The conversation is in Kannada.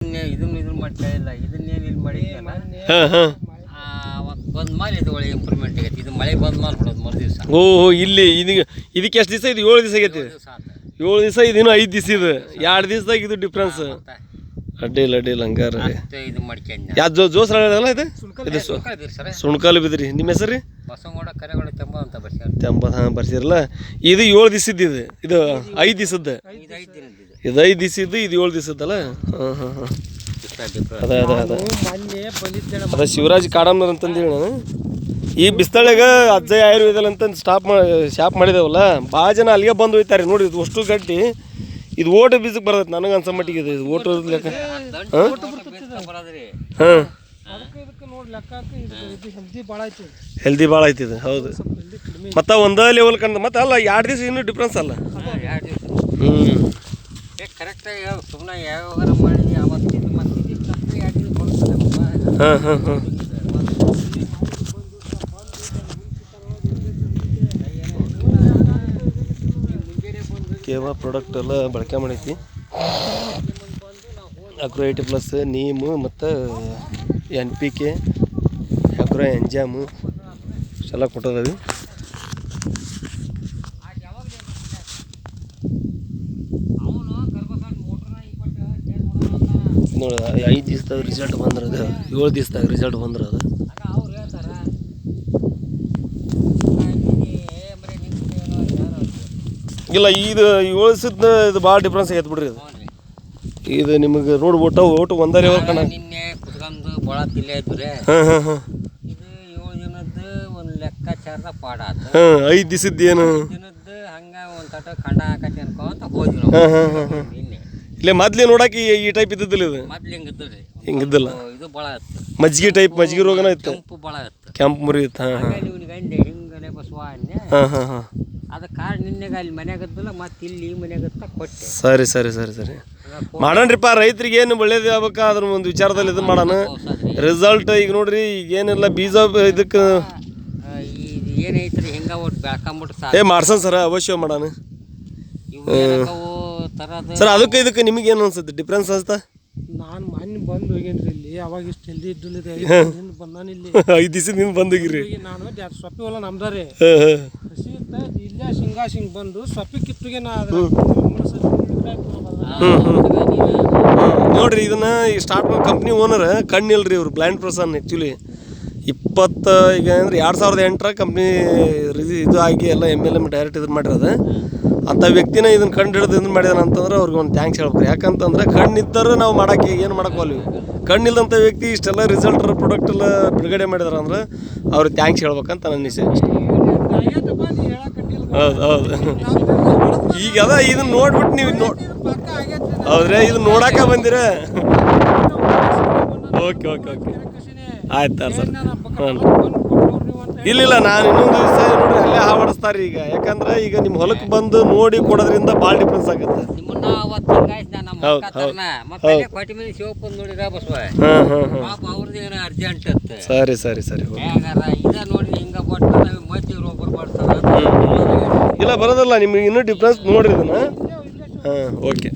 ಇದನ್ನ ಮಾಡ್ತಾ ಇಲ್ಲ, ಇದನ್ನೇನು ಇಲ್ಲಿ ಮಾಡಿದ್ನಲ್ಲ ಹಾಂ ಹಾಂ ಬಂದ ಮೇಲೆ ಇದು ಒಳ್ಳೆ ಇಂಪ್ರೂವ್ಮೆಂಟ್ ಆಗೈತಿ. ಇದು ಮಳೆ ಬಂದ ಮೇಲೆ ಬಿಡೋದು ಮರು ದಿವಸ. ಓಹೋ ಇಲ್ಲಿ ಇದಕ್ಕೆ ಎಷ್ಟು ದಿವಸ ಇದು? 7 ದಿವಸ ಆಗೈತಿ. 7 ದಿವಸ ಇದೇನು 5 ದಿವಸ ಇದು 2 ದಿವಸದಾಗ ಇದು ಡಿಫ್ರೆನ್ಸ್. ಅಡ್ಡಿಲ್ಲ ಹಂಗಾರೆ ಇದು ಮಾಡ್ಕೊಂಡು ಯಾವ್ದು ಜೋಸ್ರ ಅಲ್ಲ ಇದು ಸುಣ್ಕಾಲು ಬಿದ್ರಿ. ನಿಮ್ಮ ಹೆಸರು ರೀ? ಬಸವಗೌಡ ಕರೆಗೌಡ ತೆಂಬ ಅಂತ ಬರ್ಸ್ಯಾರ. ತೆಂಬ ಹಾಂ ಬರ್ಸಿರಲ್ಲ. ಇದು 7 ದಿವಸದ್ದು ಇದು 5 ದಿವಸದ್ದು. ಇದು 5 ದಿವಸದ್ದು ಇದು 7 ದಿವಸದ್ದಲ್ಲ. ಹಾಂ ಹಾಂ ಹಾಂ ಅದ ಶಿವರಾಜ್ ಕಾಡಮ್ನರ್ ಅಂತಂದೇಳಿ ನಾನು ಈ ಬಿಸ್ತಳೆಗ ಅಜ್ಜಯ್ ಆಯುರ್ವೇದಲ್ ಅಂತಂದು ಶಾಪ್ ಮಾಡಿದೇವಲ್ಲ, ಭಾಳ ಜನ ಅಲ್ಲಿಗೆ ಬಂದು ಹೋಯ್ತಾರೆ ನೋಡಿ. ಇದು ಅಷ್ಟು ಗಟ್ಟಿ ಇದು ಓಟು ಬೀಜಕ್ಕೆ ಬರ್ತೈತೆ ನನಗೆ ಅನ್ಸೋ ಮಟ್ಟಿಗೆ. ಇದು ಓಟು ಲೆಕ್ಕ ಹಾಂ ಹೆಲ್ದಿ ಭಾಳ ಐತಿ ಇದು. ಹೌದು ಮತ್ತು ಒಂದೇ ಲೆವೆಲ್ ಕಂಡು ಮತ್ತೆ ಅಲ್ಲ 2 ದಿವಸ ಇನ್ನೂ ಡಿಫ್ರೆನ್ಸ್ ಅಲ್ಲ. ಹ್ಞೂ ಕರೆಕ್ಟಾಗಿ ಸುಮ್ಮನೆ ಯಾವಾಗ ಮಾಡಿ ಅವತ್ತು ಹಾಂ ಹಾಂ ಹಾಂ ಕೇವಾ ಪ್ರಾಡಕ್ಟ್ ಎಲ್ಲ ಬಳಕೆ ಮಾಡೈತಿ. ಅಗ್ರೋ 80+ ನೀಮು ಮತ್ತು NPK ಅಗ್ರೋ ಎಂಜಾಮು ಎಲ್ಲ ಕೊಟ್ಟದವಿ. ನೋಡಿ 5 ದಿವಸದಾಗ ರಿಸಲ್ಟ್ ಬಂದಿರೋದು, 7 ದಿವಸದಾಗ ರಿಸಲ್ಟ್ ಬಂದಿರೋದು. ಇಲ್ಲ ಇದು 7 ದಿವಸದ ಇದು ಭಾಳ ಡಿಫ್ರೆನ್ಸ್ ಆಗೈತೆ ಬಿಡ್ರಿ. ಇದು ನಿಮಗೆ ನೋಡಿ ಓಟು ಒಂದೇ ಲೆವೆಲ್ ಕಣ. ನಿನ್ನೆ ಕುತ್ಕೊಂಡು ಭಾಳ ತಿಳಿ ಆಯ್ತು ರೀ. ಹಾಂ ಹಾಂ ಹಾಂ ಇದು 7 ದಿನದ್ದು ಒಂದು ಲೆಕ್ಕಾಚಾರದ ಪಾಡ ಆಯ್ತು. ಹಾಂ 5 ದಿವಸದ್ದು ಏನು ದಿನದ್ದು ಹಂಗೆ ಒಂದು ತಟ ಖಂಡ ಹಾಕತಿ ಅನ್ಕೊಂತ ಹೋದ್ವಿ ಹಾಂ ಹಾಂ ಹಾಂ ಹಾಂ ನಿನ್ನೆ. ಇಲ್ಲೇ ಮೊದ್ಲೇ ನೋಡಕ್ಕೆ ಈ ಟೈಪ್ ಇದ್ದಿದ್ದಿಲ್ಲ ಇದು. ಮೊದ್ಲು ಹಿಂಗಿದ್ದಲ್ರಿ, ಹಿಂಗಿದ್ದಿಲ್ಲ. ಇದು ಭಾಳ ಇತ್ತು. ಮಜ್ಜಿಗೆ ರೋಗನ ಇತ್ತು, ಕೆಂಪು ಭಾಳ ಇತ್ತು, ಕೆಂಪು ಮುರಿ ಇತ್ತು. ಹಾಂ ಹಾಂ ಇವನು ಗಂಡೆ ಹಿಂಗಲೆ ಬಸವ ಅನ್ನೆ. ಹಾಂ ಹಾಂ ಹಾಂ ಅದು ಕಾರ್ ನಿನ್ನೆಗೆ ಅಲ್ಲಿ ಮನ್ಯಾಗದ್ದಲ್ಲ, ಮತ್ತೆ ಇಲ್ಲಿ ಈ ಮನ್ಯಾಗತ್ತ ಕೊಟ್ಟೆ. ಸರಿ ಮಾಡೋಣ್ರಿಪ್ಪ. ರೈತರಿಗೆ ಏನು ಒಳ್ಳೇದು ಆಗ್ಬೇಕು ಅದ್ರ ಒಂದು ವಿಚಾರದಲ್ಲಿ ಇದನ್ನು ಮಾಡೋಣ. ರಿಸಲ್ಟ್ ಈಗ ನೋಡ್ರಿ ಈಗ ಏನಿಲ್ಲ ಬೀಜ ಇದಕ್ಕೆ ಏನೈತ್ರಿ ಹಿಂಗೆ ಒಟ್ಟು ಬೆಳ್ಕೊಂಬಿಟ್ರೆ ಮಾಡ್ಸೋಣ ಸರ್, ಅವಶ್ಯ ಮಾಡೋಣ ತರದು ಸರ್. ಅದಕ್ಕೆ ಇದಕ್ಕೆ ನಿಮಗೆ ಏನು ಅನ್ಸುತ್ತೆ ಡಿಫ್ರೆನ್ಸ್ ಅನ್ಸುತ್ತಾ? ನಾನು ಮೊನ್ನೆ ಬಂದು ಹೋಗೇನ್ರಿ ಇಲ್ಲಿ. ಅವಾಗ ಇಷ್ಟು ಹೆಲ್ದಿ ಇದ್ದಿಲ್ಲ, ಬಂದಾನ ಇಲ್ಲಿ 5 ದಿವಸದಿಂದ ಬಂದೋಗಿರಿ. ನಾನು ಸೊಪ್ಪಿ ಹೊಲ ನಮ್ದಾರೆ ಹಸಿ ಇತ್ತ ಇಲ್ಲೇ ಹಿಂಗ್ ಬಂದು ಸೊಪ್ಪಿ ಕಿತ್ತುಗೆ ನೋಡ್ರಿ ಇದನ್ನ ಸ್ಟಾರ್ಟ್ ಮಾಡೋ ಕಂಪ್ನಿ ಓನರ್ ಕಣ್ಣಿಲ್ರಿ ಇವ್ರು ಬ್ಲೈಂಡ್ ಪರ್ಸನ್. ಆ್ಯಕ್ಚುಲಿ 20 ಈಗ ಅಂದ್ರೆ 2008 ಕಂಪ್ನಿ ಇದು ಆಗಿ ಎಲ್ಲ MLM ಡೈರೆಕ್ಟ್ ಇದನ್ನು ಮಾಡಿರೋದು. ಅಂಥ ವ್ಯಕ್ತಿನ ಇದನ್ನು ಕಂಡು ಹಿಡಿದು ಇದನ್ನು ಮಾಡಿದಾನೆ ಅಂತಂದ್ರೆ ಅವ್ರಿಗೆ ಒಂದು ಥ್ಯಾಂಕ್ಸ್ ಹೇಳ್ಬೇಕು. ಯಾಕಂತಂದ್ರೆ ಕಣ್ಣಿದ್ದರೂ ನಾವು ಮಾಡೋಕ್ಕೆ ಏನು ಮಾಡೋಕ್ಕೋಲ್ವಿ. ಕಣ್ಣಿಲ್ದಂಥ ವ್ಯಕ್ತಿ ಇಷ್ಟೆಲ್ಲ ರಿಸಲ್ಟ್ ಪ್ರಾಡಕ್ಟ್ ಎಲ್ಲ ಬಿಡುಗಡೆ ಮಾಡಿದಾರೆ ಅಂದ್ರೆ ಅವ್ರಿಗೆ ಥ್ಯಾಂಕ್ಸ್ ಹೇಳ್ಬೇಕಂತ ನನ್ನ ನಿಶ್ಚಯ. ಹೌದು ಈಗ ಅದ ಇದನ್ನ ನೋಡ್ಬಿಟ್ಟು ನೀವು ಹೌದ್ರಿ ಇದನ್ನ ನೋಡಾಕ ಬಂದಿರ. ಓಕೆ ಆಯ್ತು ಸರ್. ಇಲ್ಲ ನಾನು ಇನ್ನೊಂದು ದಿವಸ ನೋಡ್ರಿ ಅಲ್ಲೇ ಹಾವಡಿಸ್ತಾರೆ ಈಗ. ಯಾಕಂದ್ರೆ ಈಗ ನಿಮ್ಮ ಹೊಲಕ್ಕೆ ಬಂದು ನೋಡಿ ಕೊಡೋದ್ರಿಂದ ಭಾಳ ಡಿಫ್ರೆನ್ಸ್ ಆಗುತ್ತೆ. ಸರಿ ಇಲ್ಲ ಬರೋದಲ್ಲ ನಿಮ್ಗೆ ಇನ್ನೂ ಡಿಫ್ರೆನ್ಸ್ ನೋಡ್ರಿ ಇದನ್ನ. ಹಾಂ ಓಕೆ.